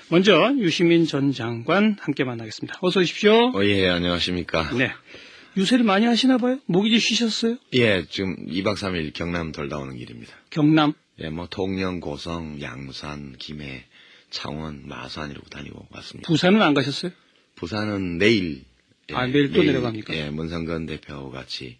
먼저 유시민 전 장관 함께 만나겠습니다. 어서 오십시오. 예, 안녕하십니까. 네. 유세를 많이 하시나 봐요? 목 이제 쉬셨어요? 예, 지금 2박 3일 경남 돌다 오는 길입니다. 경남? 예, 뭐 통영, 고성, 양산, 김해, 창원, 마산 이러고 다니고 왔습니다. 부산은 안 가셨어요? 부산은 내일. 예, 내일 또 내려갑니까? 예, 문성근 대표 같이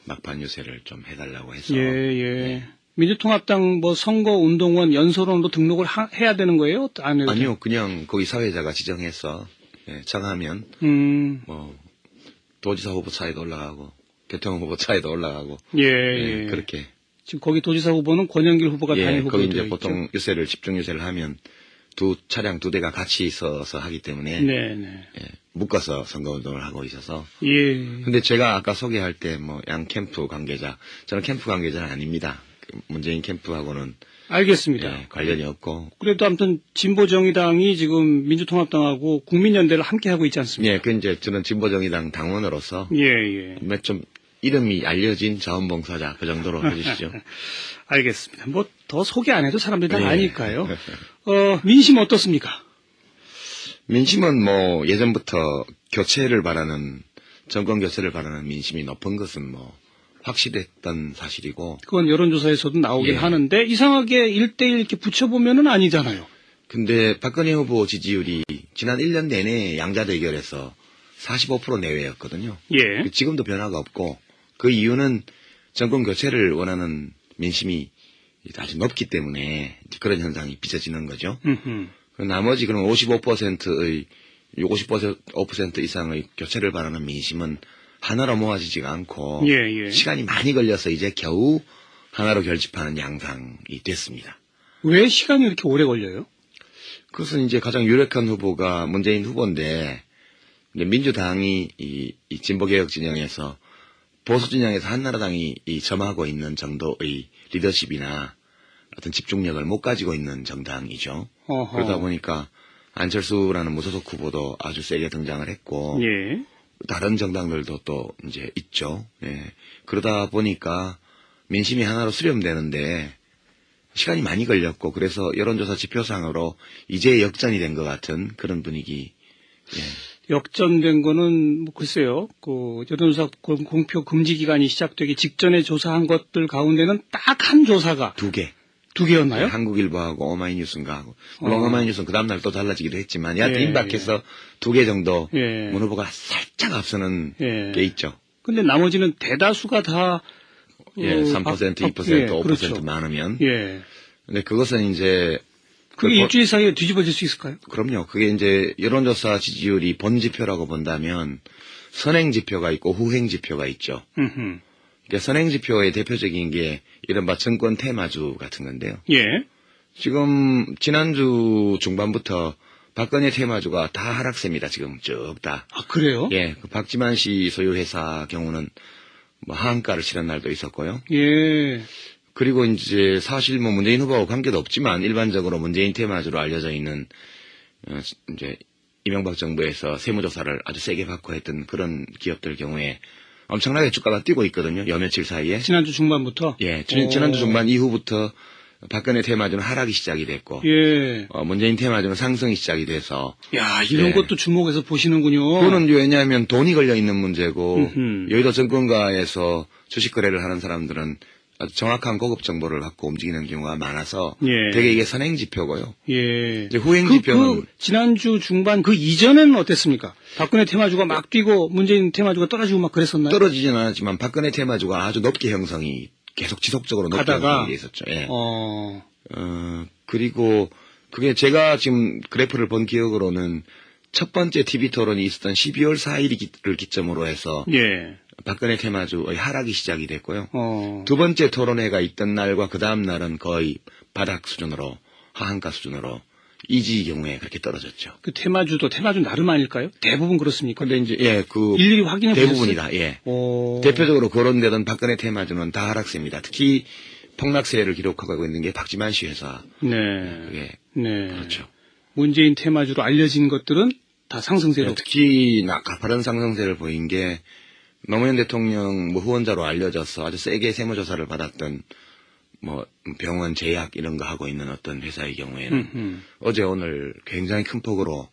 막판 유세를 좀 해달라고 해서. 예. 민주통합당 뭐 선거운동원 연설원으로 등록을 해야 되는 거예요? 아니요, 그냥 거기 사회자가 지정해서, 예, 정하면, 뭐, 도지사 후보 차에도 올라가고, 대통령 후보 차에도 올라가고. 예. 그렇게. 지금 거기 도지사 후보는 권영길 후보가 단일 후보로 거기 되어 이제 보통 유세를, 집중 유세를 하면 차량 두 대가 같이 있어서 하기 때문에. 네네. 예, 묶어서 선거운동을 하고 있어서. 예. 근데 제가 아까 소개할 때 뭐 양 캠프 관계자, 저는 캠프 관계자는 아닙니다. 문재인 캠프하고는. 알겠습니다. 예, 관련이 없고. 그래도 아무튼 진보정의당이 지금 민주통합당하고 국민연대를 함께 하고 있지 않습니까? 예, 그 이제 저는 진보정의당 당원으로서. 예. 좀 이름이 알려진 자원봉사자 그 정도로 해주시죠. 알겠습니다. 뭐 더 소개 안 해도 사람들이 다 예. 아니까요. 민심 어떻습니까? 민심은 뭐 예전부터 정권 교체를 바라는 민심이 높은 것은 뭐 확실했던 사실이고. 그건 여론조사에서도 나오긴 하는데 이상하게 1대1 이렇게 붙여보면은 아니잖아요. 근데 박근혜 후보 지지율이 지난 1년 내내 양자 대결에서 45% 내외였거든요. 예. 지금도 변화가 없고 그 이유는 정권 교체를 원하는 민심이 아주 높기 때문에 그런 현상이 빚어지는 거죠. 나머지 그럼 55% 이상의 교체를 바라는 민심은 하나로 모아지지가 않고 시간이 많이 걸려서 이제 겨우 하나로 결집하는 양상이 됐습니다. 왜 시간이 이렇게 오래 걸려요? 그것은 이제 가장 유력한 후보가 문재인 후보인데 이제 민주당이 이 진보개혁 진영에서 보수 진영에서 한나라당이 점하고 있는 정도의 리더십이나 어떤 집중력을 못 가지고 있는 정당이죠. 어허. 그러다 보니까 안철수라는 무소속 후보도 아주 세게 등장을 했고 다른 정당들도 또 이제 있죠. 예. 그러다 보니까 민심이 하나로 수렴되는데 시간이 많이 걸렸고 그래서 여론조사 지표상으로 이제 역전이 된 것 같은 그런 분위기. 예. 역전된 거는 뭐 글쎄요. 그 여론조사 공표 금지 기간이 시작되기 직전에 조사한 것들 가운데는 딱 한 조사가 두 개였나요? 네, 한국일보하고 오마이뉴스인가 하고. 물론 오마이뉴스는 그 다음날 또 달라지기도 했지만 여하튼 임박해서 2개 정도 문 후보가 살짝 앞서는 게 있죠. 근데 나머지는 대다수가 다 3%, 2%, 5% 그렇죠. 많으면. 근데 그것은 이제 그게 일주일 사이에 뒤집어질 수 있을까요? 그럼요. 그게 이제 여론조사 지지율이 본 지표라고 본다면 선행 지표가 있고 후행 지표가 있죠. 그러니까 선행 지표의 대표적인 게 이른바 정권 테마주 같은 건데요. 지금 지난주 중반부터 박근혜 테마주가 다 하락세입니다. 지금 쭉 다. 아, 그래요? 예, 그 박지만 씨 소유 회사 경우는 뭐 하한가를 치른 날도 있었고요. 그리고 이제 사실 뭐 문재인 후보하고 관계도 없지만 일반적으로 문재인 테마주로 알려져 있는 이제 이명박 정부에서 세무조사를 아주 세게 받고 했던 그런 기업들 경우에 엄청나게 주가가 뛰고 있거든요. 여 며칠 사이에. 지난주 중반부터? 예, 지난주 중반 이후부터 박근혜 테마주는 하락이 시작이 됐고, 문재인 테마주는 상승이 시작이 돼서. 야, 이런 것도 주목해서 보시는군요. 그거는 왜냐하면 돈이 걸려 있는 문제고, 여의도 정권가에서 주식 거래를 하는 사람들은 아주 정확한 고급 정보를 갖고 움직이는 경우가 많아서, 되게 이게 선행 지표고요. 이제 후행 지표는 지난주 중반 그 이전에는 어땠습니까? 박근혜 테마주가 막 뛰고 문재인 테마주가 떨어지고 막 그랬었나요? 떨어지지는 않았지만 박근혜 테마주가 아주 높게 형성이 계속 지속적으로 높게 형성이 있었죠. 예. 그리고 그게 제가 지금 그래프를 본 기억으로는 첫 번째 TV 토론이 있었던 12월 4일을 기점으로 해서 박근혜 테마주의 하락이 시작이 됐고요. 두 번째 토론회가 있던 날과 그 다음 날은 거의 바닥 수준으로 하한가 수준으로 이지 경우에 그렇게 떨어졌죠. 그 테마주 나름 아닐까요? 대부분 그렇습니까? 근데 이제 일일이 확인해 대부분이다. 예. 대표적으로 거론되던 박근혜 테마주는 다 하락세입니다. 특히 폭락세를 기록하고 있는 게 박지만 씨 회사. 그렇죠. 문재인 테마주로 알려진 것들은 다 상승세로. 특히 가파른 상승세를 보인 게 노무현 대통령 후원자로 알려져서 아주 세게 세무조사를 받았던 뭐 병원 제약 이런 거 하고 있는 어떤 회사의 경우에는 어제 오늘 굉장히 큰 폭으로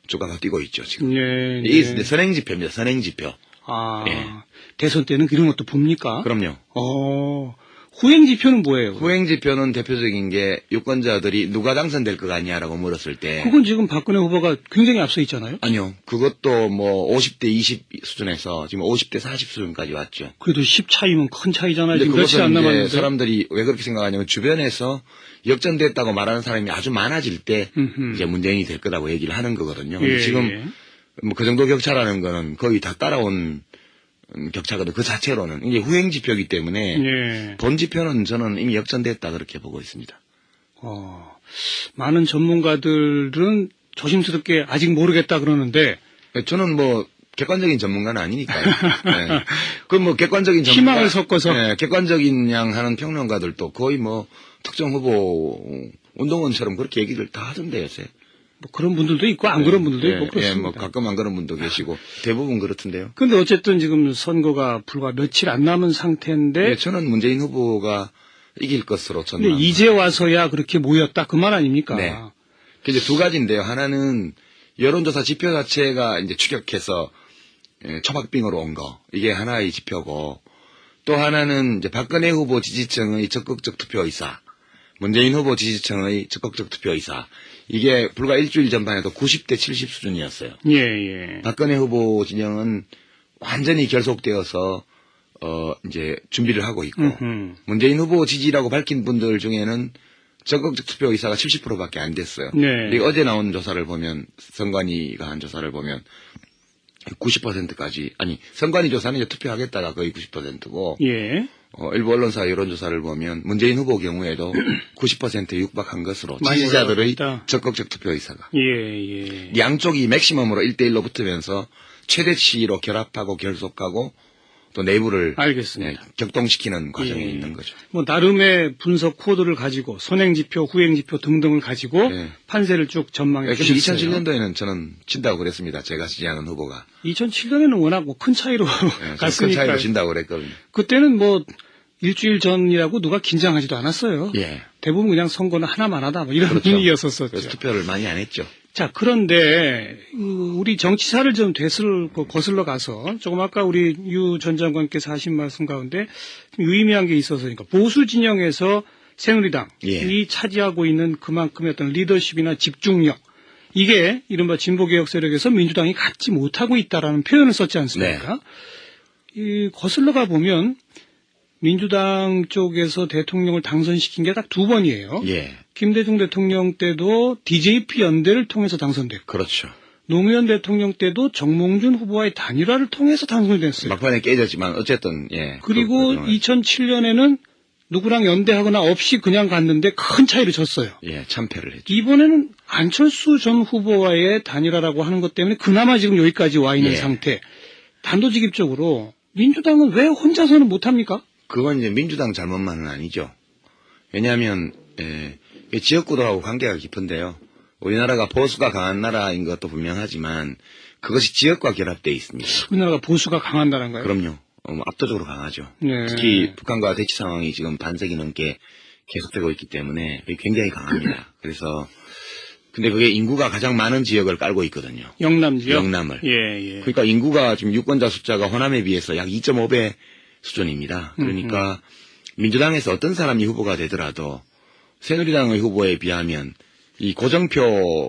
주가가 뛰고 있죠 지금. 예, 이게 선행지표입니다. 선행지표. 아, 예. 대선 때는 이런 것도 봅니까? 그럼요. 후행지표는 뭐예요? 후행지표는 대표적인 게 유권자들이 누가 당선될 것 같냐라고 물었을 때. 그건 지금 박근혜 후보가 굉장히 앞서 있잖아요. 아니요. 그것도 뭐 50대 20 수준에서 지금 50대 40 수준까지 왔죠. 그래도 10 차이면 큰 차이잖아요. 지금 며칠 안 남았는데. 사람들이 왜 그렇게 생각하냐면 주변에서 역전됐다고 말하는 사람이 아주 많아질 때 이제 문재인이 될 거라고 얘기를 하는 거거든요. 예, 지금 뭐 그 정도 격차라는 거는 거의 다 따라온 격차거든. 그 자체로는 이게 후행지표이기 때문에 예. 본지표는 저는 이미 역전됐다 그렇게 보고 있습니다. 많은 전문가들은 조심스럽게 아직 모르겠다 그러는데 저는 뭐 객관적인 전문가는 아니니까요. 네. 그 뭐 객관적인 전문가, 희망을 섞어서 네, 객관적인 양 하는 평론가들도 거의 뭐 특정 후보 운동원처럼 그렇게 얘기를 다 하던데요, 요새. 뭐 그런 분들도 있고 안 그런 분들도 있고 그렇습니다. 뭐 가끔 안 그런 분도 계시고 대부분 그렇던데요. 근데 어쨌든 지금 선거가 불과 며칠 안 남은 상태인데. 네, 저는 문재인 후보가 이길 것으로 저는. 근데 이제 와서야 그렇게 모였다 그 말 아닙니까? 네. 그 이제 두 가지인데요. 하나는 여론조사 지표 자체가 이제 추격해서 초박빙으로 온 거. 이게 하나의 지표고 또 하나는 이제 박근혜 후보 지지층의 적극적 투표 의사. 문재인 후보 지지층의 적극적 투표 의사. 이게 불과 일주일 전만 해도 90대 70 수준이었어요. 예. 박근혜 후보 진영은 완전히 결속되어서 이제 준비를 하고 있고 문재인 후보 지지라고 밝힌 분들 중에는 적극적 투표 의사가 70%밖에 안 됐어요. 네. 어제 나온 조사를 보면 선관위가 한 조사를 보면 90%까지 아니 선관위 조사는 이제 투표하겠다가 거의 90%고 예. 일부 언론사 여론조사를 보면 문재인 후보 경우에도 90%에 육박한 것으로 많이 지지자들의 올라갔다. 적극적 투표 의사가 예. 양쪽이 맥시멈으로 1대1로 붙으면서 최대치로 결합하고 결속하고 또 내부를 알겠습니다. 격동시키는 과정에 있는 거죠. 뭐 나름의 분석 코드를 가지고 선행지표, 후행지표 등등을 가지고 판세를 쭉 전망해 주셨어요. 2007년도에는 저는 진다고 그랬습니다. 제가 지지하는 후보가. 2007년에는 워낙 뭐 큰 차이로 갔으니까. 큰 차이로 진다고 그랬거든요. 그때는 뭐 일주일 전이라고 누가 긴장하지도 않았어요. 예. 대부분 그냥 선거는 하나만 하다 뭐 이런 분위기였었죠. 그래서 투표를 많이 안 했죠. 자, 그런데 우리 정치사를 좀 거슬러 가서 조금 아까 우리 유 전 장관께서 하신 말씀 가운데 유의미한 게 있어서 그러니까 보수 진영에서 새누리당이 차지하고 있는 그만큼의 어떤 리더십이나 집중력 이게 이른바 진보개혁 세력에서 민주당이 갖지 못하고 있다라는 표현을 썼지 않습니까? 이 거슬러 가 보면 민주당 쪽에서 대통령을 당선시킨 게 딱 두 번이에요. 김대중 대통령 때도 DJP 연대를 통해서 당선됐고. 그렇죠. 노무현 대통령 때도 정몽준 후보와의 단일화를 통해서 당선이 됐어요. 막판에 깨졌지만 어쨌든 그리고 2007년에는 누구랑 연대하거나 없이 그냥 갔는데 큰 차이를 졌어요. 참패를 했죠. 이번에는 안철수 전 후보와의 단일화라고 하는 것 때문에 그나마 지금 여기까지 와 있는 상태. 단도직입적으로 민주당은 왜 혼자서는 못합니까? 그건 이제 민주당 잘못만은 아니죠. 왜냐하면 지역구도하고 관계가 깊은데요. 우리나라가 보수가 강한 나라인 것도 분명하지만 그것이 지역과 결합되어 있습니다. 우리나라가 보수가 강한 나라인가요? 그럼요. 압도적으로 강하죠. 특히 북한과 대치 상황이 지금 반세기 넘게 계속되고 있기 때문에 굉장히 강합니다. 그래서 근데 그게 인구가 가장 많은 지역을 깔고 있거든요. 영남 지역? 영남을. 그러니까 인구가 지금 유권자 숫자가 호남에 비해서 약 2.5배 수준입니다. 그러니까 민주당에서 어떤 사람이 후보가 되더라도 새누리당의 후보에 비하면 이 고정표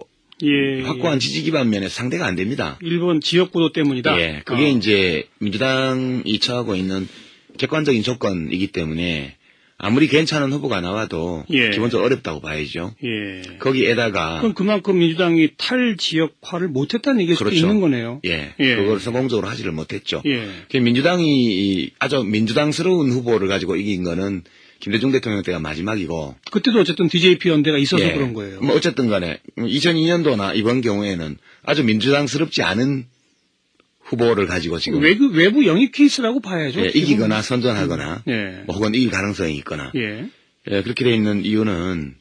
확고한 지지 기반 면에서 상대가 안 됩니다. 일본 지역구도 때문이다. 그게 이제 민주당이 처하고 있는 객관적인 조건이기 때문에 아무리 괜찮은 후보가 나와도 기본적으로 어렵다고 봐야죠. 거기에다가 그럼 그만큼 민주당이 탈지역화를 못했다는 얘기일 수도 있는 거네요. 그걸 성공적으로 하지를 못했죠. 민주당이 아주 민주당스러운 후보를 가지고 이긴 거는 김대중 대통령 때가 마지막이고 그때도 어쨌든 DJP 연대가 있어서 그런 거예요. 뭐 어쨌든 간에 2002년도나 이번 경우에는 아주 민주당스럽지 않은 후보를 가지고 지금 외부 영입 케이스라고 봐야죠. 이기거나 선전하거나 뭐 혹은 이길 가능성이 있거나 그렇게 돼 있는 이유는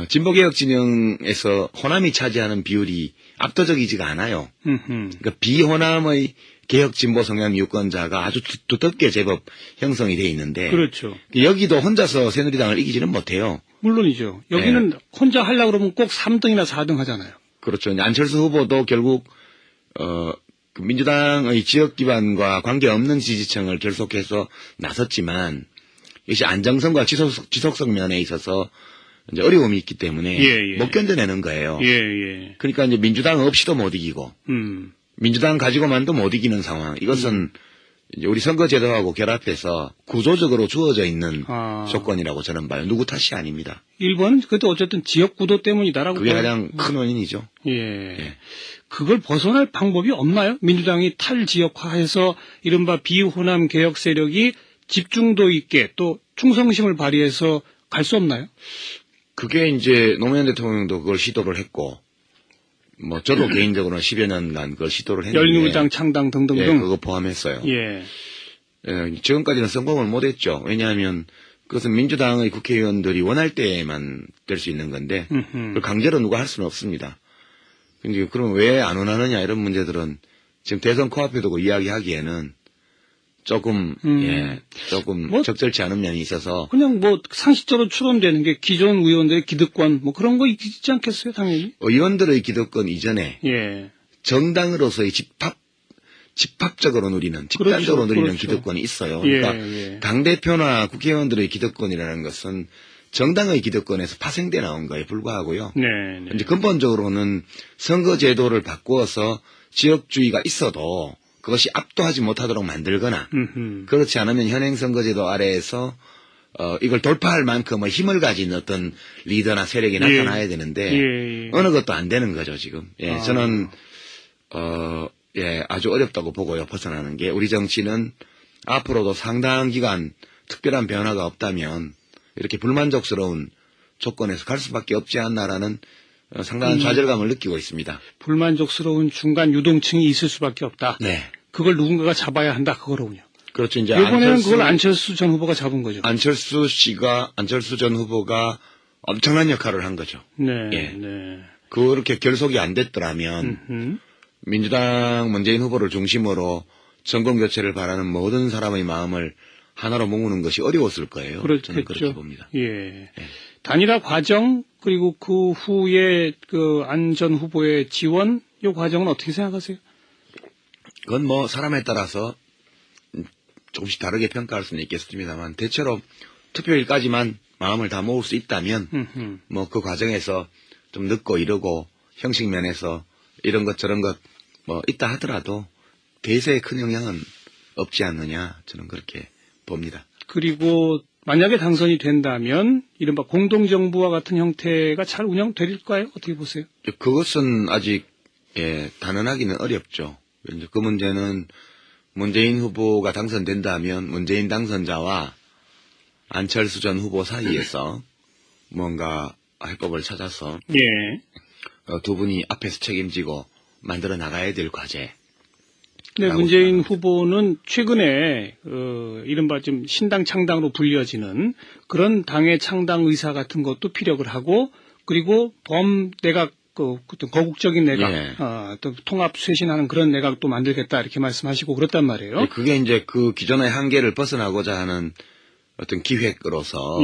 진보개혁 진영에서 호남이 차지하는 비율이 압도적이지가 않아요. 그러니까 비호남의 개혁 진보 성향 유권자가 아주 두텁게 제법 형성이 돼 있는데. 그렇죠. 여기도 혼자서 새누리당을 이기지는 못해요. 물론이죠. 여기는 네. 혼자 하려고 그러면 꼭 3등이나 4등 하잖아요. 그렇죠. 안철수 후보도 결국, 민주당의 지역 기반과 관계없는 지지층을 결속해서 나섰지만, 이것이 안정성과 지속성 면에 있어서 이제 어려움이 있기 때문에 못 견뎌내는 거예요. 그러니까 이제 민주당 없이도 못 이기고, 민주당 가지고만도 못 이기는 상황. 이것은 이제 우리 선거제도하고 결합해서 구조적으로 주어져 있는 조건이라고 저는 봐요. 누구 탓이 아닙니다. 1번, 그것도 어쨌든 지역구도 때문이다라고. 그게 가장 큰 원인이죠. 예. 그걸 벗어날 방법이 없나요? 민주당이 탈지역화해서 이른바 비호남 개혁 세력이 집중도 있게 또 충성심을 발휘해서 갈 수 없나요? 그게 이제 노무현 대통령도 그걸 시도를 했고, 뭐 저도 개인적으로는 10여 년간 그걸 시도를 했는데 열린우리당 창당 등등등. 예, 그거 포함했어요. 지금까지는 성공을 못했죠. 왜냐하면 그것은 민주당의 국회의원들이 원할 때만 될 수 있는 건데 그걸 강제로 누가 할 수는 없습니다. 근데 그럼 왜 안 원하느냐 이런 문제들은 지금 대선 코앞에 두고 이야기하기에는 조금 조금 적절치 않은 면이 있어서 그냥 뭐 상식적으로 추론되는 게 기존 의원들의 기득권 뭐 그런 거 있지 않겠어요, 당연히? 의원들의 기득권 이전에 정당으로서의 집합적으로 누리는 집단적으로 누리는 기득권이 있어요. 그러니까 당대표나 국회의원들의 기득권이라는 것은 정당의 기득권에서 파생돼 나온 거에 불과하고요. 이제 근본적으로는 선거제도를 바꾸어서 지역주의가 있어도 그것이 압도하지 못하도록 만들거나 그렇지 않으면 현행 선거제도 아래에서 이걸 돌파할 만큼의 힘을 가진 어떤 리더나 세력이 나타나야 되는데 어느 것도 안 되는 거죠 지금. 저는 아주 어렵다고 보고요. 벗어나는 게 우리 정치는 앞으로도 상당한 기간 특별한 변화가 없다면 이렇게 불만족스러운 조건에서 갈 수밖에 없지 않나라는 상당한 좌절감을 느끼고 있습니다. 불만족스러운 중간 유동층이 있을 수밖에 없다. 네. 그걸 누군가가 잡아야 한다 그거로군요. 그렇죠. 이제 이번에는 그걸 안철수 전 후보가 잡은 거죠. 안철수 전 후보가 엄청난 역할을 한 거죠. 그렇게 결속이 안 됐더라면 민주당 문재인 후보를 중심으로 정권 교체를 바라는 모든 사람의 마음을 하나로 모으는 것이 어려웠을 거예요. 그렇겠죠. 저는 그렇게 봅니다. 단일화 과정 그리고 그 후에 그 안 전 후보의 지원 이 과정은 어떻게 생각하세요? 그건 뭐 사람에 따라서 조금씩 다르게 평가할 수는 있겠습니다만 대체로 투표일까지만 마음을 다 모을 수 있다면 뭐 그 과정에서 좀 늦고 이러고 형식 면에서 이런 것 저런 것 뭐 있다 하더라도 대세에 큰 영향은 없지 않느냐 저는 그렇게 봅니다. 그리고 만약에 당선이 된다면 이른바 공동정부와 같은 형태가 잘 운영될까요? 어떻게 보세요? 그것은 아직 단언하기는 어렵죠. 이제 그 문제는 문재인 후보가 당선된다면 문재인 당선자와 안철수 전 후보 사이에서 뭔가 해법을 찾아서 두 분이 앞에서 책임지고 만들어 나가야 될 과제. 네, 문재인 후보는 최근에 이른바 좀 신당 창당으로 불려지는 그런 당의 창당 의사 같은 것도 피력을 하고 그리고 범내각 어떤 거국적인 내각, 또 통합 쇄신하는 그런 내각도 만들겠다 이렇게 말씀하시고 그렇단 말이에요. 그게 이제 그 기존의 한계를 벗어나고자 하는 어떤 기획으로서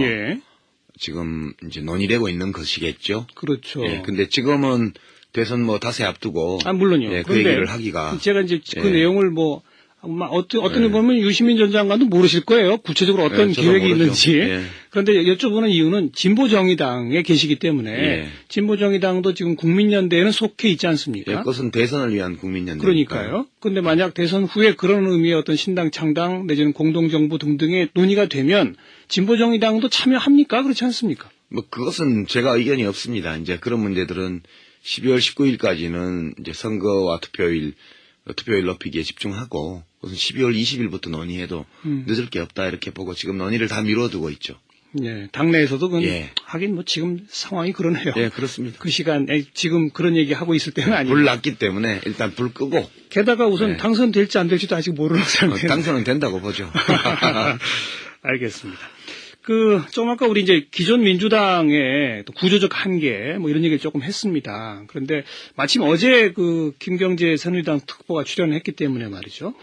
지금 이제 논의되고 있는 것이겠죠. 그렇죠. 근데 지금은 대선 뭐 다시 앞두고 물론요. 그 얘기를 하기가 제가 이제 그 내용을 뭐 어떤 데 보면 유시민 전 장관도 모르실 거예요. 구체적으로 어떤 계획이 모르죠. 있는지. 그런데 여쭤보는 이유는 진보정의당에 계시기 때문에 진보정의당도 지금 국민연대에는 속해 있지 않습니까? 그것은 대선을 위한 국민연대. 그러니까요. 그런데 만약 대선 후에 그런 의미의 어떤 신당 창당 내지는 공동정부 등등의 논의가 되면 진보정의당도 참여합니까? 그렇지 않습니까? 뭐 그것은 제가 의견이 없습니다. 이제 그런 문제들은 12월 19일까지는 이제 선거와 투표일 높이기에 집중하고 그것은 12월 20일부터 논의해도 늦을 게 없다 이렇게 보고 지금 논의를 다 미뤄두고 있죠. 당내에서도 하긴 뭐 지금 상황이 그러네요. 그렇습니다. 그 시간에 지금 그런 얘기 하고 있을 때는 아니에요. 불 났기 때문에 일단 불 끄고. 게다가 우선 당선될지 안 될지도 아직 모르는 상태예요. 당선은 된다고 보죠. 알겠습니다. 좀 아까 우리 이제 기존 민주당의 또 구조적 한계, 뭐 이런 얘기를 조금 했습니다. 그런데 마침 어제 김경재 새누리당 특보가 출연했기 때문에 말이죠.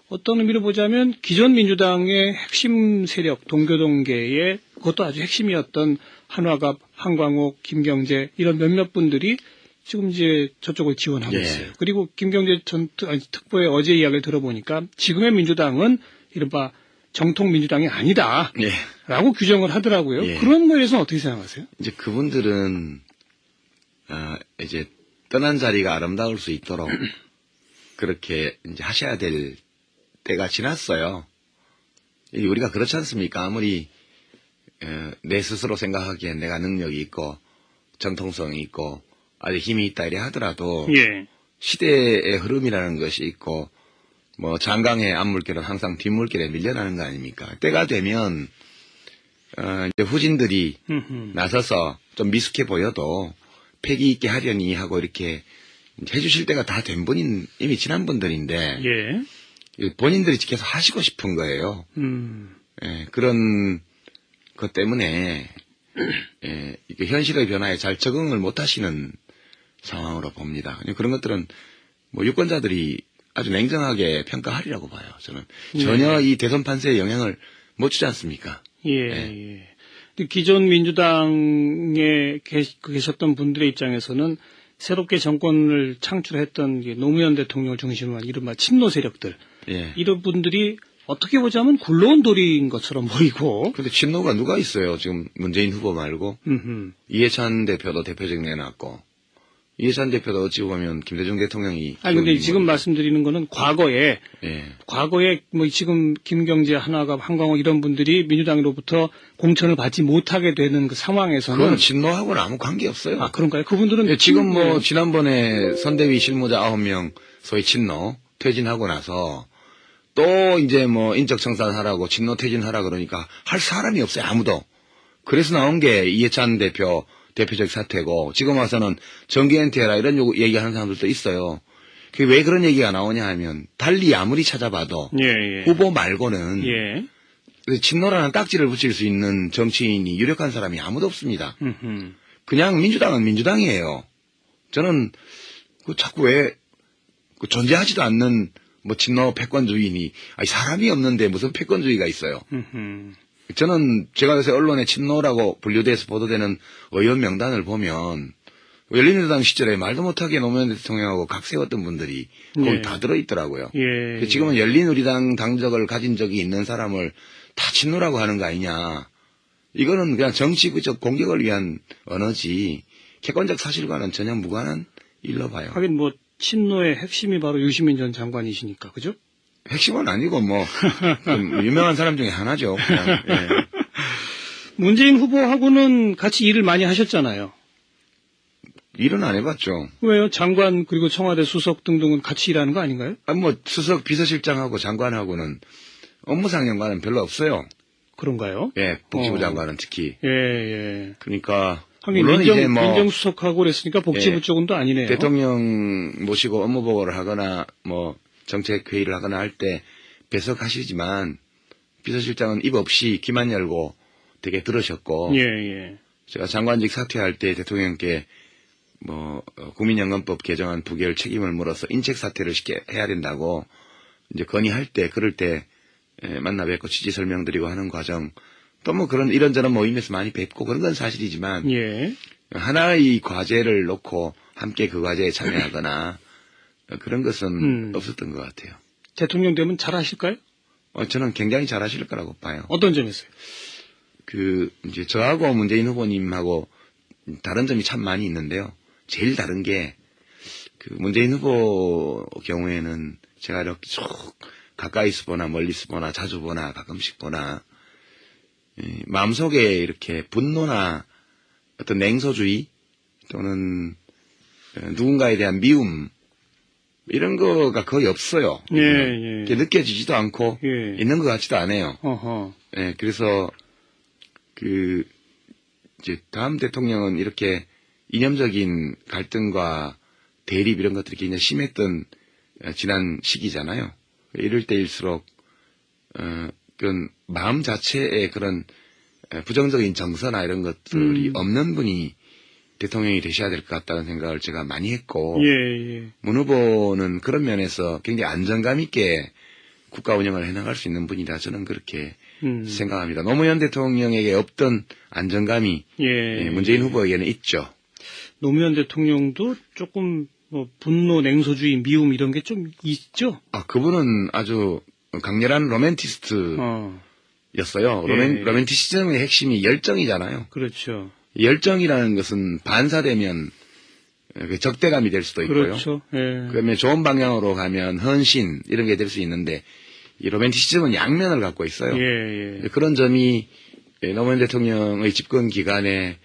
어떤 의미로 보자면 기존 민주당의 핵심 세력, 동교동계의 그것도 아주 핵심이었던 한화갑, 한광옥, 김경재 이런 몇몇 분들이 지금 이제 저쪽을 지원하고 있어요. 그리고 김경재 특보의 어제 이야기를 들어보니까 지금의 민주당은 이른바 정통 민주당이 아니다. 라고 규정을 하더라고요. 그런 거에 대해서는 어떻게 생각하세요? 이제 그분들은, 이제 떠난 자리가 아름다울 수 있도록 그렇게 이제 하셔야 될 때가 지났어요. 우리가 그렇지 않습니까? 아무리, 내 스스로 생각하기엔 내가 능력이 있고 정통성이 있고 아주 힘이 있다 이래 하더라도 시대의 흐름이라는 것이 있고 뭐 장강의 앞물길은 항상 뒷물길에 밀려나는 거 아닙니까? 때가 되면 이제 후진들이 나서서 좀 미숙해 보여도 패기 있게 하려니 하고 이렇게 해주실 때가 다 된 분인 이미 지난 분들인데 본인들이 계속 하시고 싶은 거예요. 그런 것 때문에 이게 현실의 변화에 잘 적응을 못 하시는 상황으로 봅니다. 그런 것들은 뭐 유권자들이 아주 냉정하게 평가하리라고 봐요. 저는 전혀 이 대선 판세에 영향을 못 주지 않습니까? 기존 민주당에 계셨던 분들의 입장에서는 새롭게 정권을 창출했던 노무현 대통령을 중심으로 한 이른바 친노 세력들 이런 분들이 어떻게 보자면 굴러온 돌인 것처럼 보이고. 근데 친노가 누가 있어요? 지금 문재인 후보 말고 이해찬 대표도 대표직 내놨고 이해찬 대표도 어찌 보면 김대중 대통령이. 근데 지금 말씀드리는 거는 과거에 뭐 지금 김경재, 한화갑, 한광호 이런 분들이 민주당으로부터 공천을 받지 못하게 되는 그 상황에서는. 그건 친노하고는 아무 관계 없어요. 그런가요? 그분들은. 지금 뭐 지난번에 선대위 실무자 9명 소위 친노 퇴진하고 나서 또 이제 뭐 인적 청산하라고 친노 퇴진하라 그러니까 할 사람이 없어요. 아무도. 그래서 나온 게 이해찬 대표적 사태고 지금 와서는 정기 은퇴해라 이런 얘기하는 사람들도 있어요. 그게 왜 그런 얘기가 나오냐 하면 달리 아무리 찾아봐도 후보 말고는 친노라는 딱지를 붙일 수 있는 정치인이 유력한 사람이 아무도 없습니다. 그냥 민주당은 민주당이에요. 저는 자꾸 왜 존재하지도 않는 뭐 친노 패권주의니 사람이 없는데 무슨 패권주의가 있어요. 저는 제가 요새 언론에 친노라고 분류돼서 보도되는 의원 명단을 보면 열린우리당 시절에 말도 못하게 노무현 대통령하고 각 세웠던 분들이 거기 다 들어있더라고요. 지금은 열린우리당 당적을 가진 적이 있는 사람을 다 친노라고 하는 거 아니냐. 이거는 그냥 정치적 공격을 위한 언어지 객관적 사실과는 전혀 무관한 일로 봐요. 하긴 뭐 친노의 핵심이 바로 유시민 전 장관이시니까 그죠? 핵심은 아니고 뭐 좀 유명한 사람 중에 하나죠. 그냥. 문재인 후보하고는 같이 일을 많이 하셨잖아요. 일은 안 해봤죠. 왜요? 장관 그리고 청와대 수석 등등은 같이 일하는 거 아닌가요? 뭐 수석 비서실장하고 장관하고는 업무상 연관은 별로 없어요. 그런가요? 복지부 장관은 특히. 그러니까 물론 이제 뭐 민정수석하고 그랬으니까 복지부 쪽은 또 아니네요. 대통령 모시고 업무 보고를 하거나 뭐 정책 회의를 하거나 할 때 배석하시지만 비서실장은 입 없이 귀만 열고 되게 들으셨고 제가 장관직 사퇴할 때 대통령께 뭐 국민연금법 개정안 부결 책임을 물어서 인책 사퇴를 해야 된다고 이제 건의할 때 그럴 때 만나 뵙고 취지 설명드리고 하는 과정 또 뭐 그런 이런저런 모임에서 많이 뵙고 그런 건 사실이지만 하나의 과제를 놓고 함께 그 과제에 참여하거나 그런 것은 없었던 것 같아요. 대통령 되면 잘하실까요? 저는 굉장히 잘하실 거라고 봐요. 어떤 점에서요? 이제 저하고 문재인 후보님하고 다른 점이 참 많이 있는데요. 제일 다른 게 문재인 후보 경우에는 제가 이렇게 쭉 가까이서 보나 멀리서 보나 자주 보나 가끔씩 보나 마음속에 이렇게 분노나 어떤 냉소주의 또는 누군가에 대한 미움 이런 거가 거의 없어요. 느껴지지도 않고 있는 것 같지도 않아요. 그래서 이제 다음 대통령은 이렇게 이념적인 갈등과 대립 이런 것들이 굉장히 심했던 지난 시기잖아요. 이럴 때일수록 그런 마음 자체에 그런 부정적인 정서나 이런 것들이 없는 분이 대통령이 되셔야 될 것 같다는 생각을 제가 많이 했고, 문 후보는 그런 면에서 굉장히 안정감 있게 국가 운영을 해나갈 수 있는 분이다. 저는 그렇게 생각합니다. 노무현 대통령에게 없던 안정감이 문재인 후보에게는 있죠. 노무현 대통령도 조금 뭐 분노, 냉소주의, 미움 이런 게 좀 있죠? 그분은 아주 강렬한 로맨티스트였어요. 로맨티시즘의 핵심이 열정이잖아요. 그렇죠. 열정이라는 것은 반사되면 적대감이 될 수도 있고요. 그렇죠. 그러면 좋은 방향으로 가면 헌신 이런 게 될 수 있는데 이 로맨티시즘은 양면을 갖고 있어요. 그런 점이 노무현 대통령의 집권 기간에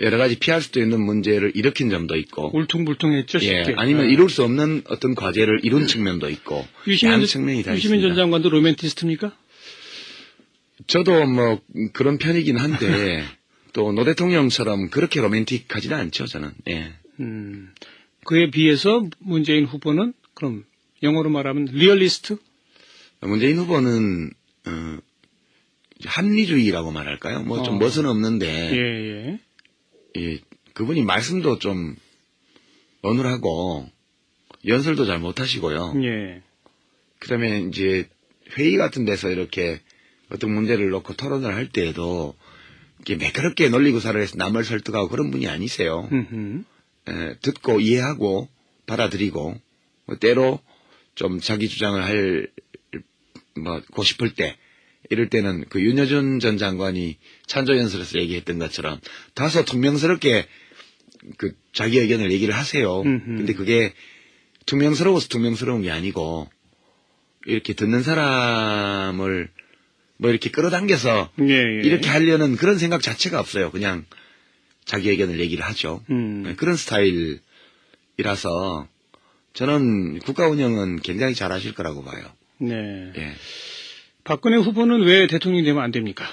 여러 가지 피할 수도 있는 문제를 일으킨 점도 있고 울퉁불퉁했죠. 쉽게. 아니면 이룰 수 없는 어떤 과제를 이룬 측면도 있고 양 측면이 다 있습니다. 유시민 전 장관도 로맨티스트입니까? 저도 뭐 그런 편이긴 한데 또 노 대통령처럼 그렇게 로맨틱하지는 않죠. 저는. 그에 비해서 문재인 후보는 그럼 영어로 말하면 리얼리스트? 문재인 후보는 합리주의라고 말할까요? 뭐 좀 멋은 없는데 그분이 말씀도 좀 어눌하고 연설도 잘 못하시고요. 그다음에 이제 회의 같은 데서 이렇게 어떤 문제를 놓고 토론을 할 때에도 이렇게 매끄럽게 논리구사를 해서 남을 설득하고 그런 분이 아니세요. 듣고 이해하고 받아들이고 때로 좀 자기 주장을 하고 싶을 때 이럴 때는 그 윤여준 전 장관이 찬조연설에서 얘기했던 것처럼 다소 퉁명스럽게 그 자기 의견을 얘기를 하세요. 근데 그게 퉁명스러워서 퉁명스러운 게 아니고 이렇게 듣는 사람을 뭐 이렇게 끌어당겨서 이렇게 하려는 그런 생각 자체가 없어요. 그냥 자기 의견을 얘기를 하죠. 그런 스타일이라서 저는 국가 운영은 굉장히 잘하실 거라고 봐요. 박근혜 후보는 왜 대통령이 되면 안 됩니까?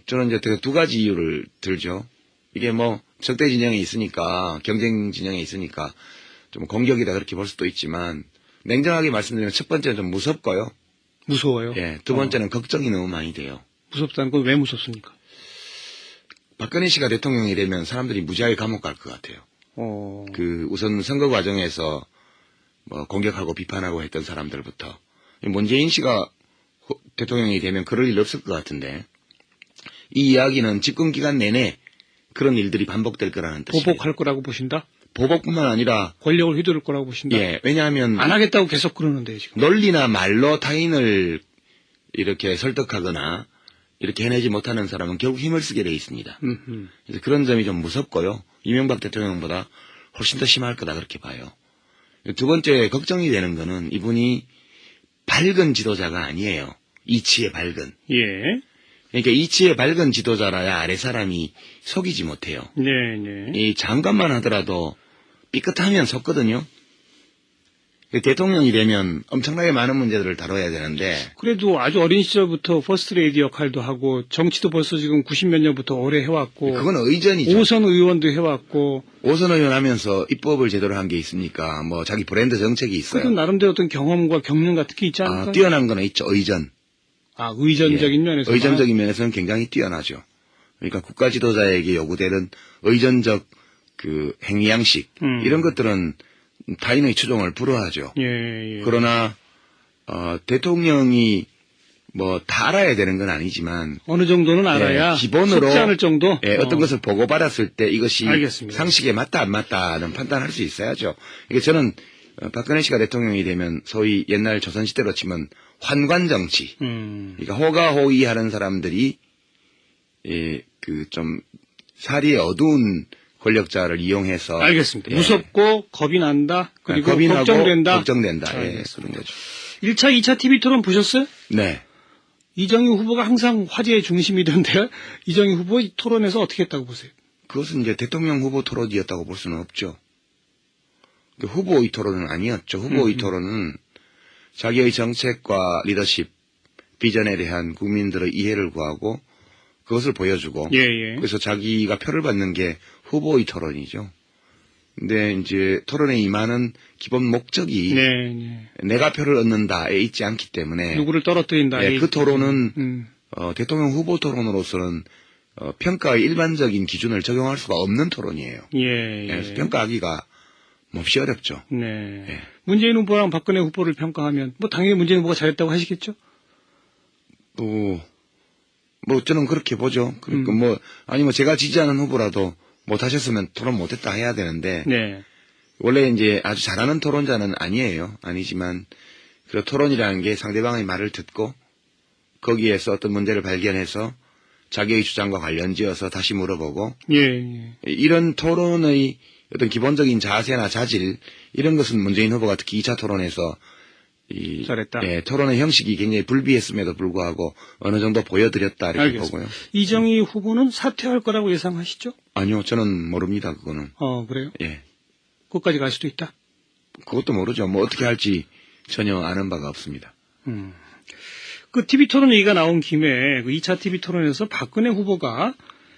저는 이제 두 가지 이유를 들죠. 이게 뭐 적대 진영에 있으니까 경쟁 진영에 있으니까 좀 공격이다 그렇게 볼 수도 있지만 냉정하게 말씀드리면 첫 번째는 좀 무섭고요. 무서워요? 두 번째는 걱정이 너무 많이 돼요. 무섭다는 건 왜 무섭습니까? 박근혜 씨가 대통령이 되면 사람들이 무지하게 감옥 갈 것 같아요. 우선 선거 과정에서 뭐 공격하고 비판하고 했던 사람들부터 문재인 씨가 대통령이 되면 그럴 일 없을 것 같은데 이 이야기는 집권 기간 내내 그런 일들이 반복될 거라는 뜻입니다. 보복할 거라고 보신다? 보복뿐만 아니라 권력을 휘두를 거라고 보신다? 왜냐하면 안 하겠다고 계속 그러는데 지금 논리나 말로 타인을 이렇게 설득하거나 이렇게 해내지 못하는 사람은 결국 힘을 쓰게 돼 있습니다. 그래서 그런 점이 좀 무섭고요. 이명박 대통령보다 훨씬 더 심할 거다 그렇게 봐요. 두 번째 걱정이 되는 거는 이분이 밝은 지도자가 아니에요. 이치에 밝은. 그러니까 이치에 밝은 지도자라야 아래 사람이 속이지 못해요. 이 장관만 하더라도 삐끗하면 속거든요. 대통령이 되면 엄청나게 많은 문제들을 다뤄야 되는데. 그래도 아주 어린 시절부터 퍼스트레이디 역할도 하고 정치도 벌써 지금 90몇 년부터 오래 해왔고. 그건 의전이죠. 오선 의원도 해왔고. 오선 의원 하면서 입법을 제대로 한 게 있습니까? 뭐 자기 브랜드 정책이 있어요. 그래도 나름대로 어떤 경험과 경륜 같은 게 있지 않을까요? 뛰어난 거는 있죠. 의전. 의전적인 면에서. 의전적인 면에서는 굉장히 뛰어나죠. 그러니까 국가 지도자에게 요구되는 의전적 그 행위 양식 이런 것들은 타인의 추종을 불허하죠. 그러나 대통령이 뭐 다 알아야 되는 건 아니지만 어느 정도는 알아야 기본으로 쉽지 않을 정도 어떤 것을 보고받았을 때 이것이 알겠습니다. 상식에 맞다 안 맞다는 판단할 수 있어야죠. 그러니까 저는 박근혜 씨가 대통령이 되면 소위 옛날 조선시대로 치면 환관 정치, 그러니까 호가호위하는 사람들이 그 좀 사리에 어두운 권력자를 이용해서 알겠습니다. 무섭고 겁이 난다. 그리고 걱정된다. 그런 거죠. 1차, 2차 TV 토론 보셨어요? 네. 이정희 후보가 항상 화제의 중심이던데 이정희 후보 토론에서 어떻게 했다고 보세요? 그것은 이제 대통령 후보 토론이었다고 볼 수는 없죠. 후보의 토론은 아니었죠. 후보의 토론은 자기의 정책과 리더십, 비전에 대한 국민들의 이해를 구하고 그것을 보여주고 그래서 자기가 표를 받는 게 후보의 토론이죠. 근데 이제 토론에 임하는 기본 목적이 내가 표를 얻는다에 있지 않기 때문에 누구를 떨어뜨린다에 그 토론은 대통령 후보 토론으로서는 평가의 일반적인 기준을 적용할 수가 없는 토론이에요. 예. 그래서 평가하기가 몹시 어렵죠. 네. 예. 문재인 후보랑 박근혜 후보를 평가하면 뭐 당연히 문재인 후보가 잘했다고 하시겠죠? 저는 그렇게 보죠. 그러니까 아니면 제가 지지하는 후보라도 못하셨으면 토론 못했다 해야 되는데, 네. 원래 이제 아주 잘하는 토론자는 아니지만, 그 토론이라는 게 상대방의 말을 듣고, 거기에서 어떤 문제를 발견해서 자기의 주장과 관련 지어서 다시 물어보고, 예. 이런 토론의 어떤 기본적인 자세나 자질, 이런 것은 문재인 후보가 특히 2차 토론에서 잘했다. 예, 토론의 형식이 굉장히 불비했음에도 불구하고 어느 정도 보여드렸다 이렇게 알겠습니다. 보고요. 이정희 후보는 사퇴할 거라고 예상하시죠? 아니요, 저는 모릅니다. 그거는. 그래요? 예, 그것까지 갈 수도 있다. 그것도 모르죠. 뭐 어떻게 할지 전혀 아는 바가 없습니다. 그 TV 토론 얘기가 나온 김에 그 2차 TV 토론에서 박근혜 후보가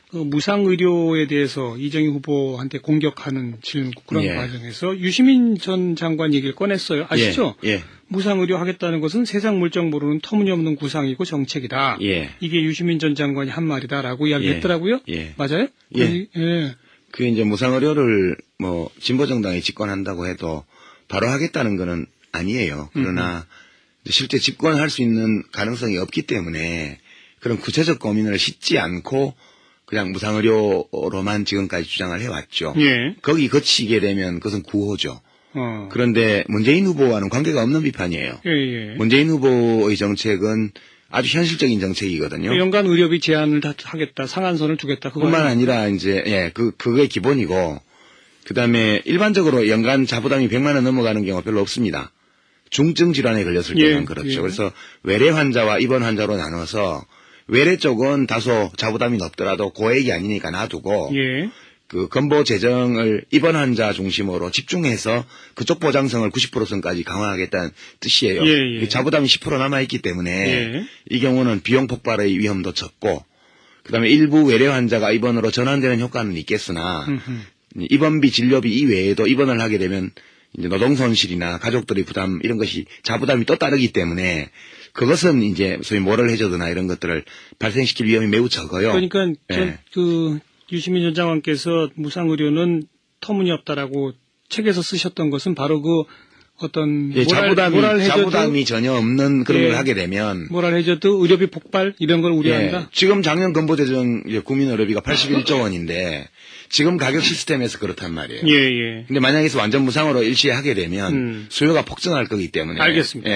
그 무상의료에 대해서 이정희 후보한테 공격하는 그런 예. 과정에서 유시민 전 장관 얘기를 꺼냈어요. 아시죠? 예. 무상의료 하겠다는 것은 세상 물정 모르는 터무니없는 구상이고 정책이다. 예. 이게 유시민 전 장관이 한 말이다라고 이야기했더라고요. 예. 맞아요? 예. 예. 그 이제 무상의료를 진보 정당이 집권한다고 해도 바로 하겠다는 거는 아니에요. 그러나 실제 집권할 수 있는 가능성이 없기 때문에 그런 구체적 고민을 싣지 않고 그냥 무상의료로만 지금까지 주장을 해왔죠. 예. 거기 거치게 되면 그것은 구호죠. 그런데 그런데 문재인 후보와는 관계가 없는 비판이에요. 예. 문재인 후보의 정책은 아주 현실적인 정책이거든요. 연간 의료비 제한을 다 하겠다, 상한선을 두겠다. 뿐만 아니라 이제 그게 기본이고 그다음에 일반적으로 연간 자부담이 100만 원 넘어가는 경우가 별로 없습니다. 중증 질환에 걸렸을 때는 그렇죠. 예. 그래서 외래 환자와 입원 환자로 나눠서 외래 쪽은 다소 자부담이 높더라도 고액이 아니니까 놔두고 예. 그 건보 재정을 입원 환자 중심으로 집중해서 그쪽 보장성을 90%까지 강화하겠다는 뜻이에요. 예. 자부담이 10% 남아있기 때문에 예. 이 경우는 비용 폭발의 위험도 적고 그다음에 일부 외래 환자가 입원으로 전환되는 효과는 있겠으나 입원비 진료비 이외에도 입원을 하게 되면 이제 노동 손실이나 가족들의 부담 이런 것이 자부담이 또 따르기 때문에 그것은 이제 소위 뭐를 해줘도나 이런 것들을 발생시킬 위험이 매우 적어요. 그러니까 예. 유시민 전 장관께서 무상의료는 터무니없다라고 책에서 쓰셨던 것은 바로 그 어떤 자부담이 전혀 없는 그런 걸 하게 되면 뭐랄 해줘도 의료비 폭발 이런 걸 우려한다. 지금 작년 건보재정 국민의료비가 81조 원인데 지금 가격 시스템에서 그렇단 말이에요. 예. 근데 만약에 완전 무상으로 일시에 하게 되면 수요가 폭증할 거기 때문에. 알겠습니다.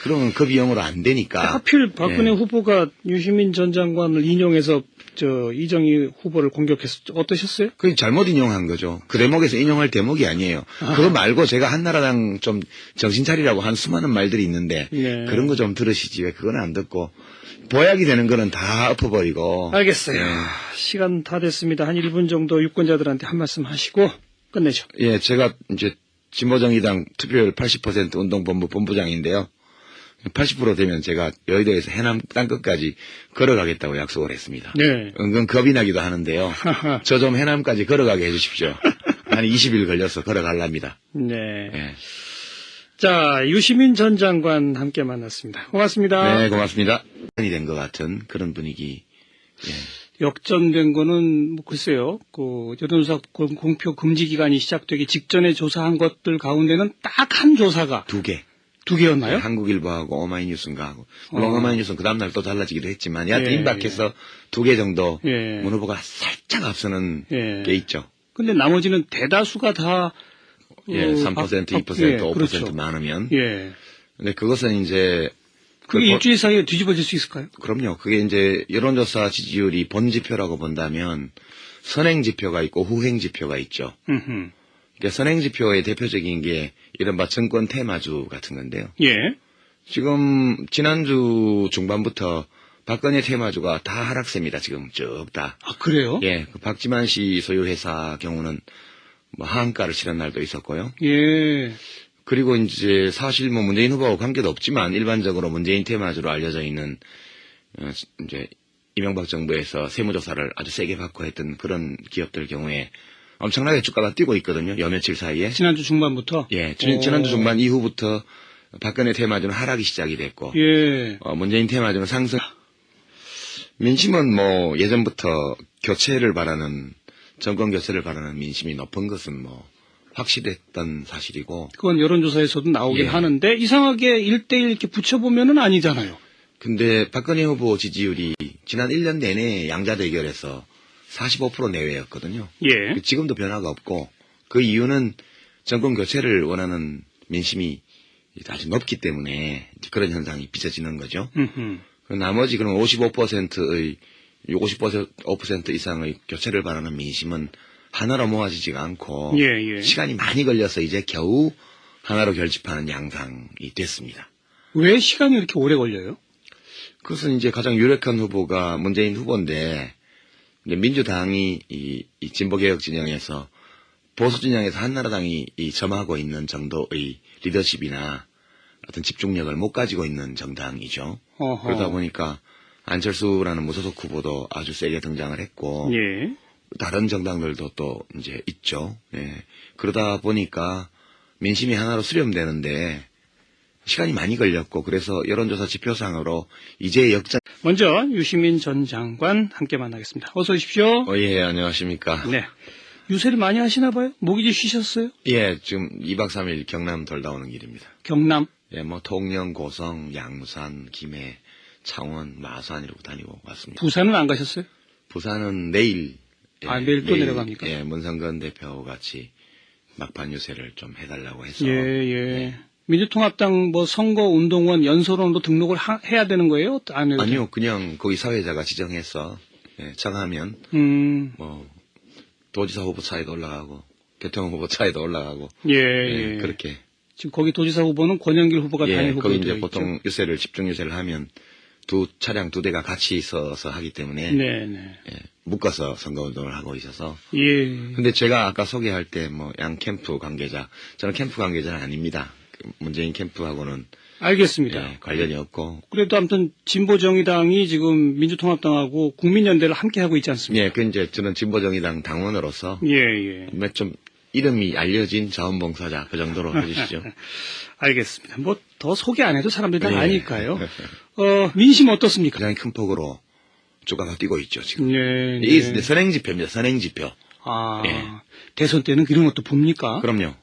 그러면 그 비용으로 안 되니까. 하필 박근혜 후보가 유시민 전 장관을 인용해서 이정희 후보를 공격했었죠. 어떠셨어요? 그게 잘못 인용한 거죠. 그 대목에서 인용할 대목이 아니에요. 그거 말고 제가 한나라당 좀 정신 차리라고 한 수많은 말들이 있는데 그런 거 좀 들으시지 왜 그건 안 듣고 보약이 되는 거는 다 엎어버리고. 알겠어요. 시간 다 됐습니다. 한 1분 정도 유권자들한테 한 말씀 하시고 끝내죠. 예, 제가 이제 진보정의당 투표율 80% 운동본부 본부장인데요. 80% 되면 제가 여의도에서 해남 땅끝까지 걸어가겠다고 약속을 했습니다. 네. 은근 겁이 나기도 하는데요. 저 좀 해남까지 걸어가게 해주십시오. 한 20일 걸려서 걸어가랍니다. 네. 예. 자, 유시민 전 장관 함께 만났습니다. 고맙습니다. 네, 고맙습니다. 이 된 것 같은 그런 분위기. 예. 역전된 거는 글쎄요. 그 여론조사 공표 금지 기간이 시작되기 직전에 조사한 것들 가운데는 딱 한 조사가 두 개였나요? 네, 한국일보하고 오마이뉴스인가 하고. 물론 오마이뉴스는 그 다음날 또 달라지기도 했지만 여하튼 임박해서 2개 정도 문 후보가 살짝 앞서는 게 있죠. 근데 나머지는 대다수가 다 3%, 2%, 5% 그렇죠. 많으면. 예. 근데 그것은 이제 그게 일주일 사이에 뒤집어질 수 있을까요? 그럼요. 그게 이제 여론조사 지지율이 본 지표라고 본다면 선행 지표가 있고 후행 지표가 있죠. 그러니까 선행 지표의 대표적인 게 이른바 정권 테마주 같은 건데요. 예. 지금 지난주 중반부터 박근혜 테마주가 다 하락세입니다. 지금 쭉 다. 아, 그래요? 예. 그 박지만 씨 소유 회사 경우는 하한가를 치른 날도 있었고요. 예. 그리고 이제 사실 문재인 후보하고 관계도 없지만 일반적으로 문재인 테마주로 알려져 있는 이제 이명박 정부에서 세무조사를 아주 세게 받고 했던 그런 기업들 경우에 엄청나게 주가가 뛰고 있거든요. 요 며칠 사이에. 지난주 중반부터? 예. 지난주 중반 이후부터 박근혜 테마주는 하락이 시작이 됐고. 예. 문재인 테마주는 상승. 민심은 뭐 예전부터 정권 교체를 바라는 민심이 높은 것은 뭐 확실했던 사실이고. 그건 여론조사에서도 나오긴 하는데 이상하게 1대1 이렇게 붙여보면은 아니잖아요. 근데 박근혜 후보 지지율이 지난 1년 내내 양자 대결에서 45% 내외였거든요. 예. 지금도 변화가 없고 그 이유는 정권 교체를 원하는 민심이 아주 높기 때문에 그런 현상이 빚어지는 거죠. 나머지 그럼 55% 이상의 교체를 바라는 민심은 하나로 모아지지가 않고 시간이 많이 걸려서 이제 겨우 하나로 결집하는 양상이 됐습니다. 왜 시간이 이렇게 오래 걸려요? 그것은 이제 가장 유력한 후보가 문재인 후보인데 민주당이 이 진보개혁 진영에서 보수 진영에서 한나라당이 점하고 있는 정도의 리더십이나 어떤 집중력을 못 가지고 있는 정당이죠. 어허. 그러다 보니까 안철수라는 무소속 후보도 아주 세게 등장을 했고 다른 정당들도 또 이제 있죠. 그러다 보니까 민심이 하나로 수렴되는데 시간이 많이 걸렸고 그래서 여론조사 지표상으로 이제 역전. 먼저 유시민 전 장관 함께 만나겠습니다. 어서 오십시오. 예, 안녕하십니까. 네. 유세를 많이 하시나 봐요? 목이 좀 쉬셨어요? 예, 지금 2박 3일 경남 돌다 오는 길입니다. 경남? 예, 뭐 통영, 고성, 양산, 김해, 창원, 마산 이러고 다니고 왔습니다. 부산은 안 가셨어요? 부산은 내일. 내일 또 내려갑니까? 예, 문성근 대표 같이 막판 유세를 좀 해달라고 해서. 예. 민주통합당 뭐 선거운동원 연설원으로 등록을 해야 되는 거예요? 아니요, 그냥 거기 사회자가 지정해서 정하면 뭐 도지사 후보 차에도 올라가고 교통 후보 차에도 올라가고 그렇게. 지금 거기 도지사 후보는 권영길 후보가 단일 후보로 거기 이제 보통 유세를 집중 유세를 하면 차량 2대가 같이 있어서 하기 때문에 묶어서 선거운동을 하고 있어서. 근데 제가 아까 소개할 때 뭐 양 캠프 관계자, 저는 캠프 관계자는 아닙니다. 문재인 캠프하고는 알겠습니다. 관련이 없고. 그래도 아무튼 진보정의당이 지금 민주통합당하고 국민연대를 함께 하고 있지 않습니까? 그 이제 저는 진보정의당 당원으로서 좀 이름이 알려진 자원봉사자 그 정도로 해주시죠. 알겠습니다. 뭐 더 소개 안 해도 사람들이 다 아니까요. 민심 어떻습니까? 가장 큰 폭으로 주가가 뛰고 있죠 지금. 이게 선행지표입니다. 선행지표. 대선 때는 이런 것도 봅니까? 그럼요.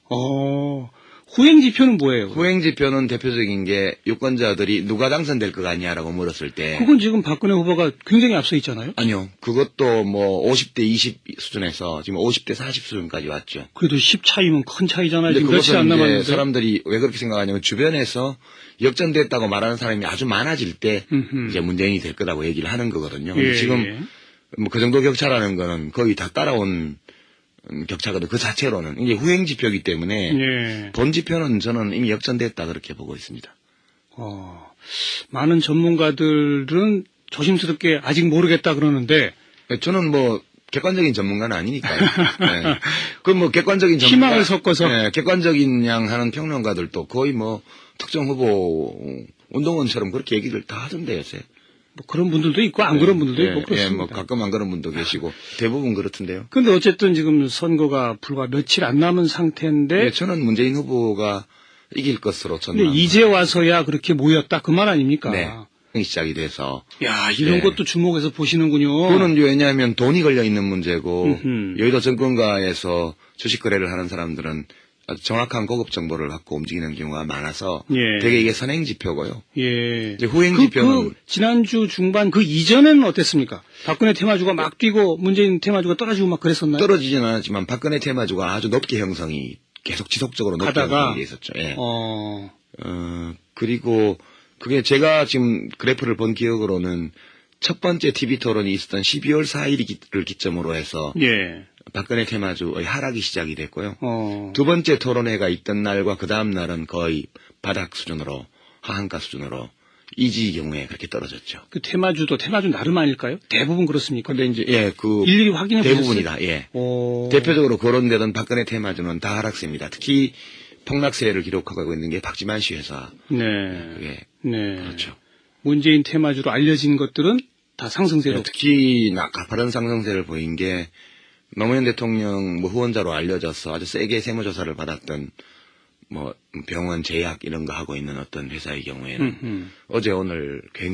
후행지표는 뭐예요? 후행지표는 대표적인 게 유권자들이 누가 당선될 것 같냐라고 물었을 때. 그건 지금 박근혜 후보가 굉장히 앞서 있잖아요. 아니요. 그것도 뭐 50대 20 수준에서 지금 50대 40 수준까지 왔죠. 그래도 10 차이면 큰 차이잖아요. 지금 며칠 안 남았는데. 사람들이 왜 그렇게 생각하냐면 주변에서 역전됐다고 말하는 사람이 아주 많아질 때 이제 문재인이 될 거라고 얘기를 하는 거거든요. 지금 뭐 그 정도 격차라는 거는 거의 다 따라온 격차거든. 그 자체로는 이게 후행지표이기 때문에 본지표는 저는 이미 역전됐다 그렇게 보고 있습니다. 많은 전문가들은 조심스럽게 아직 모르겠다 그러는데 저는 뭐 객관적인 전문가는 아니니까요. 그 뭐 객관적인 전문가 희망을 섞어서 객관적인 양 하는 평론가들도 거의 뭐 특정 후보 운동원처럼 그렇게 얘기를 다 하던데 요새. 뭐 그런 분들도 있고 안 그런 분들도 있고 그렇습니다. 뭐 가끔 안 그런 분도 계시고 대부분 그렇던데요. 근데 어쨌든 지금 선거가 불과 며칠 안 남은 상태인데 저는 문재인 후보가 이길 것으로 저는. 근데 이제 와서야 그렇게 모였다 그 말 아닙니까? 시작이 돼서. 이런 것도 주목해서 보시는군요. 그거는 왜냐하면 돈이 걸려 있는 문제고 여의도 정권가에서 주식 거래를 하는 사람들은 아주 정확한 고급 정보를 갖고 움직이는 경우가 많아서 되게 이게 선행지표고요. 이제 후행지표는 지난주 중반 그 이전에는 어땠습니까? 박근혜 테마주가 막 뛰고 문재인 테마주가 떨어지고 막 그랬었나요? 떨어지지는 않았지만 박근혜 테마주가 아주 높게 형성이 계속 지속적으로 높게 형성이 돼 있었죠. 그리고 그게 제가 지금 그래프를 본 기억으로는 첫 번째 TV 토론이 있었던 12월 4일을 기점으로 해서 박근혜 테마주의 하락이 시작이 됐고요. 두 번째 토론회가 있던 날과 그 다음 날은 거의 바닥 수준으로 하한가 수준으로 이지 경우에 그렇게 떨어졌죠. 그 테마주 나름 아닐까요? 대부분 그렇습니까? 근데 이제 일일이 확인해 보셨어요? 대부분이다. 대표적으로 거론되던 박근혜 테마주는 다 하락세입니다. 특히 폭락세를 기록하고 있는 게 박지만 씨 회사. 그렇죠. 문재인 테마주로 알려진 것들은 다 상승세로. 특히 가파른 상승세를 보인 게 노무현 대통령 후원자로 알려져서 아주 세게 세무조사를 받았던 뭐 병원 제약 이런 거 하고 있는 어떤 회사의 경우에는 어제 오늘 굉장히